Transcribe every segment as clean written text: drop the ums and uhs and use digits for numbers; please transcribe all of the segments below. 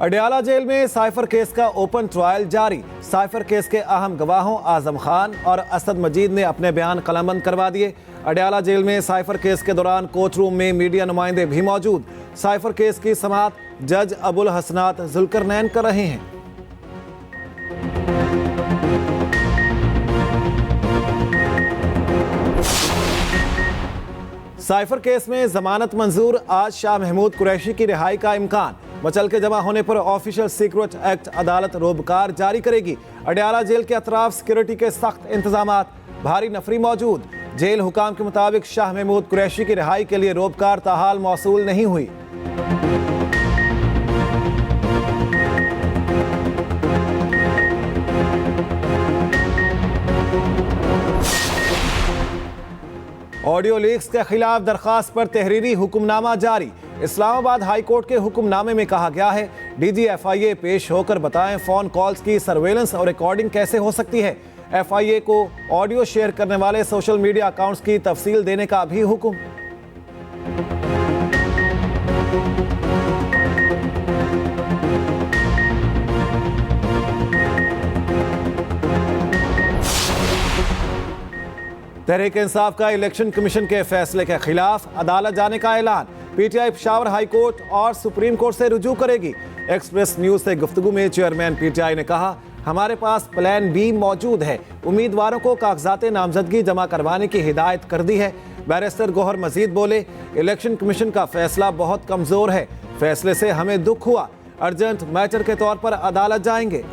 Adiala jail में cipher case का open trial जारी। साइफर केस के अहम गवाहों आजम खान और असद मजीद ने अपने बयान कलमबंद करवा दिए। अडयाला जेल में साइफर केस के दौरान कोर्ट रूम में मीडिया नुमाइंदे भी मौजूद। साइफर केस की समाअत जज अबुल हसनात जुल्करनैन कर रहे हैं। साइफर केस में जमानत मंजूर, आज शाह महमूद कुरैशी की रिहाई का इम्कान। मचल के जमा होने पर ऑफिशियल सीक्रेट एक्ट अदालत रोबकार जारी करेगी। अडयाला जेल के अतराफ सिक्योरिटी के सख्त इंतजामात, भारी नफरी मौजूद। जेल हुकाम के मुताबिक शाह महमूद कुरैशी की रिहाई के लिए रोबकार ताहाल मौसूल नहीं हुई। ऑडियो लीक्स के खिलाफ दरखास्त पर तहरीरी हुक्मनामा जारी। इस्लामाबाद हाई कोर्ट के हुक्मनामे में कहा गया है, DGFIA पेश होकर बताएं फोन कॉल्स की सर्वेलेंस और रिकॉर्डिंग कैसे हो सकती है। FIA को ऑडियो शेयर करने वाले सोशल मीडिया अकाउंट्स की तफसील देने का भी हुक्म। तहरीक इंसाफ का इलेक्शन कमीशन के फैसले के खिलाफ अदालत जाने का ऐलान। PTI पेशावर हाई कोर्ट और सुप्रीम कोर्ट से रुजू करेगी। एक्सप्रेस न्यूज से गुफ्तगू में चेयरमैन PTI ने कहा, हमारे पास प्लान B मौजूद है। उम्मीदवारों को कागजात नामजदगी जमा करवाने की हिदायत कर दी है। बैरिस्टर गौहर मजीद बोले, इलेक्शन कमीशन का फैसला बहुत कमजोर है। फैसले से हमें दुख हुआ। अर्जेंट मैटर के तौर पर अदालत जाएंगे।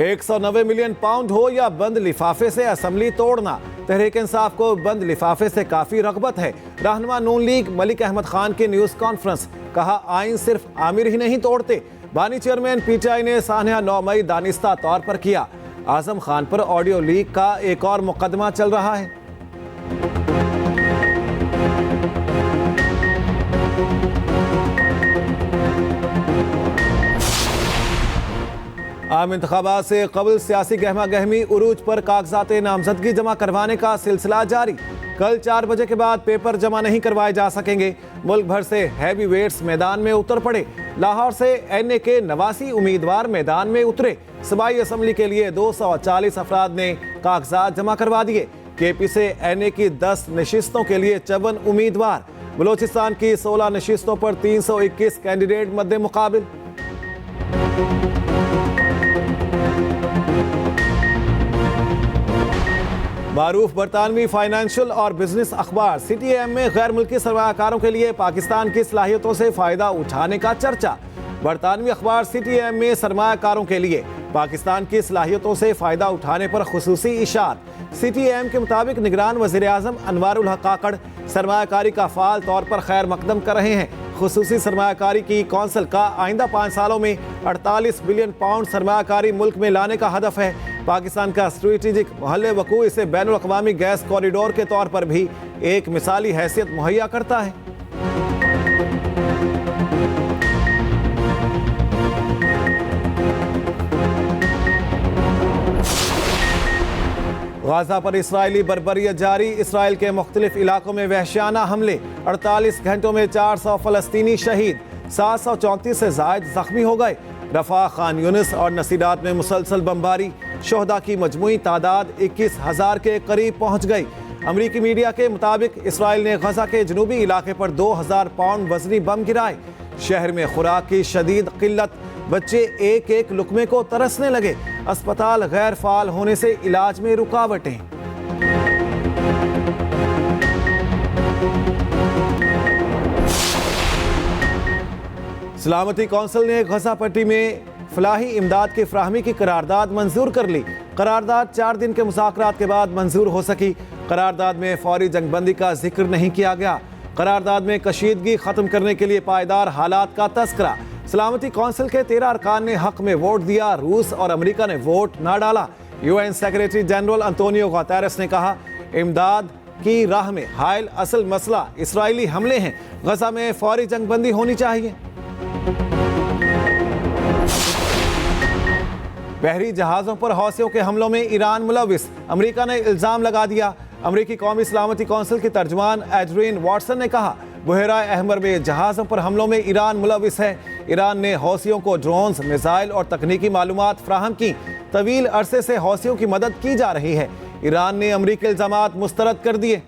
190 मिलियन पाउंड हो या बंद लिफाफे से असम्बली तोड़ना, तहरीक इंसाफ को बंद लिफाफे से काफी रगबत है। रहनुमा नून लीग मलिक अहमद खान की न्यूज कॉन्फ्रेंस, कहा आइन सिर्फ आमिर ही नहीं तोड़ते। बानी चेयरमैन PTI ने सान्हा 9 मई दानिस्ता तौर पर किया। आजम खान पर ऑडियो लीक का एक और मुकदमा चल रहा है। आम इंतखाबात से कबल सियासी गहमा गहमी उरूज पर कागजात नामजदगी जमा करवाने का सिलसिला जारी। कल 4 बजे के बाद पेपर जमा नहीं करवाए जा सकेंगे। मुल्क भर से हैवी वेट्स मैदान में उतर पड़े। लाहौर से NA के 89 उम्मीदवार मैदान में उतरे। सूबाई असम्बली के लिए 240 अफराद ने कागजात जमा करवा दिए। KP से NA की 10 नशिस्तों के लिए 54 उम्मीदवार। बलोचिस्तान की 16 नशिस्तों पर 321 कैंडिडेट मद्दे मुकाबिल। मारूफ बरतानवी फाइनेंशियल और बिजनेस अखबार CTM में गैर मुल्की सरमायाकारों के लिए पाकिस्तान की सलाहियतों से फायदा उठाने का चर्चा। बरतानवी अखबार CTM में सरमायाकारों के लिए पाकिस्तान की सलाहियतों से फायदा उठाने पर खुसूसी इशार। CTM के मुताबिक निगरान वज़ीर आज़म अनवारुल हक काकड़ सरमायाकारी का फ़ाल तौर पर खैर मकदम कर रहे हैं। खुसूसी सरमायाकारी की कौंसिल का आइंदा 5 सालों में 48 बिलियन पाउंड सरमायाकारी मुल्क में लाने का हदफ है। पाकिस्तान का स्ट्रेटेजिक महल वकू इसे बैनुल अक़वामी गैस कॉरिडोर के तौर पर भी एक मिसाली हैसियत मुहैया करता है। गाजा पर इसराइली बर्बरियत जारी। इसराइल के मुख्तलिफ इलाकों में वहशियाना हमले। 48 घंटों में 400 फलस्तीनी शहीद, 734 से जायद जख्मी हो गए। रफा, खान यूनिस और नसीरात में मुसलसल बमबारी। शोहदा की मजमूई तादाद 21,000 के करीब पहुंच गई। अमरीकी मीडिया के मुताबिक इसराइल ने गजा के जनूबी इलाके पर 2000 पाउंड वजनी बम गिराए। शहर में खुराक की शदीद किल्लत, बच्चे एक एक लुकमे को तरसने लगे। अस्पताल गैर फाल होने से इलाज में रुकावटें। सलामती कौंसिल ने गजा पट्टी में फलाही इमदाद की फराहमी की करारदाद मंजूर कर ली। करारदाद 4 दिन के मुज़ाकरात के बाद मंजूर हो सकी। करारदाद में फौरी जंगबंदी का जिक्र नहीं किया गया। करारदाद में कशीदगी खत्म करने के लिए पायदार हालात का तस्करा। सलामती कौंसिल के 13 अरकान ने हक में वोट दिया। रूस और अमेरिका ने वोट ना डाला। UN secretary general Antonio Guterres ने कहा, इमदाद की राह में हायल असल मसला इसराइली हमले हैं। गजा में फौरी जंगबंदी होनी चाहिए। बहरी जहाज़ों पर हौसियों के हमलों में ईरान मुलविस, अमेरिका ने इल्ज़ाम लगा दिया। अमेरिकी कौमी सलामती कौंसिल की तर्जुमान एड्रिन वाटसन ने कहा, बुहरा अहमर में जहाज़ों पर हमलों में ईरान मुलविस है। ईरान ने हौसियों को ड्रोन्स, मिसाइल और तकनीकी मालूमात फ्राहम की। तवील अरसे से हौसियों की मदद की जा रही है। ईरान ने अमेरिकी इल्ज़ामात मुस्तरद कर दिए।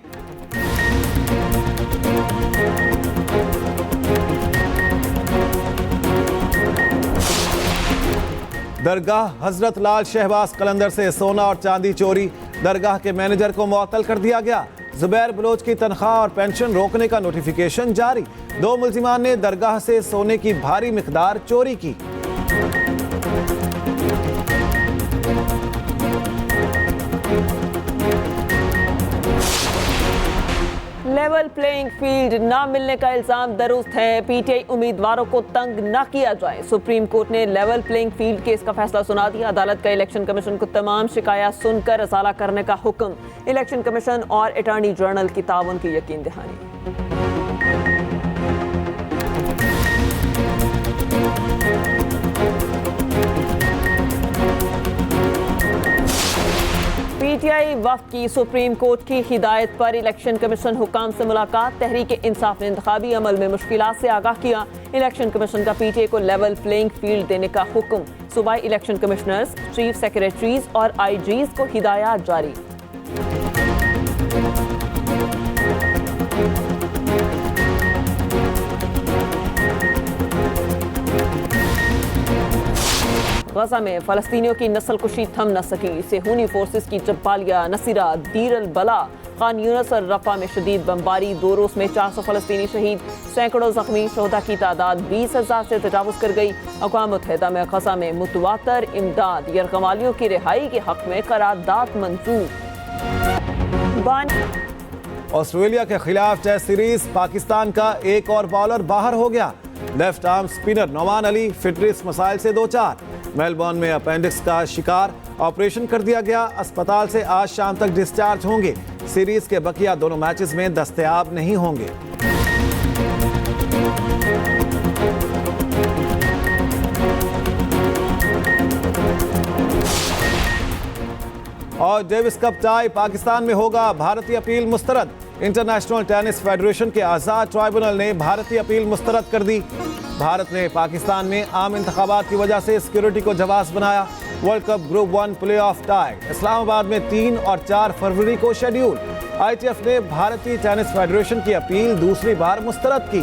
दरगाह हजरत लाल शहबाज कलंदर से सोना और चांदी चोरी, दरगाह के मैनेजर को मुअत्तल कर दिया गया। जुबैर बलोच की तनख्वाह और पेंशन रोकने का नोटिफिकेशन जारी। 2 मुल्जिमान ने दरगाह से सोने की भारी मिकदार चोरी की। लेवल प्लेइंग फील्ड ना मिलने का इल्जाम दुरुस्त है। पीटीआई उम्मीदवारों को तंग ना किया जाए। सुप्रीम कोर्ट ने लेवल प्लेइंग फील्ड केस का फैसला सुना दिया। अदालत का इलेक्शन कमीशन को तमाम शिकायत सुनकर अजाला करने का हुक्म। इलेक्शन कमीशन और अटॉर्नी जनरल की ताउन की यकीन दहानी। पीटीआई वफ्द की सुप्रीम कोर्ट की हिदायत पर इलेक्शन कमीशन हुकाम से मुलाकात। तहरीक इंसाफ ने इंतखाबी अमल में मुश्किलात से आगाह किया। इलेक्शन कमीशन का पीटीआई को लेवल प्लेइंग फील्ड देने का हुक्म। सूबाई इलेक्शन कमिश्नर्स, चीफ सेक्रेटरीज और आईजीज को हिदायत जारी। गजा में फलस्तीनियों की नस्लकुशी थम न सकी। सेहूनी फोर्सेस की जब्बालिया, नसीरा, दीर अल बला, खान यूनस और रफा में शदीद बमबारी। 2 रोज में 400 फलस्तीनी शहीद, सैकड़ों जख्मी। शोहदा की तादाद 20,000 से तजावुज कर गई। अक़वाम मुत्तहिदा में गजा में मुतवातर इमदाद, यरगमालियों की रिहाई के हक में करारदाद मंजूर। ऑस्ट्रेलिया के खिलाफ टेस्ट सीरीज, पाकिस्तान का एक और बॉलर बाहर हो गया। Left arm spinner Noman Ali fitness मसाइल से 2-4। मेलबर्न में अपेंडिक्स का शिकार, ऑपरेशन कर दिया गया। अस्पताल से आज शाम तक डिस्चार्ज होंगे। सीरीज के बकिया दोनों मैचेस में दस्तयाब नहीं होंगे। और डेविस कप टाई पाकिस्तान में होगा। भारतीय अपील मुस्तरद। इंटरनेशनल टेनिस फेडरेशन के आज़ाद ट्राइब्यूनल ने भारतीय अपील मुस्तरद कर दी। भारत ने पाकिस्तान में आम इंतखाबात की वजह से सिक्योरिटी को जवाब बनाया। World cup group 1 play of tie Islamabad में 3 और 4 फरवरी को शेड्यूल। आईटीएफ ने भारतीय टेनिस फेडरेशन की अपील दूसरी बार मुस्तरद की।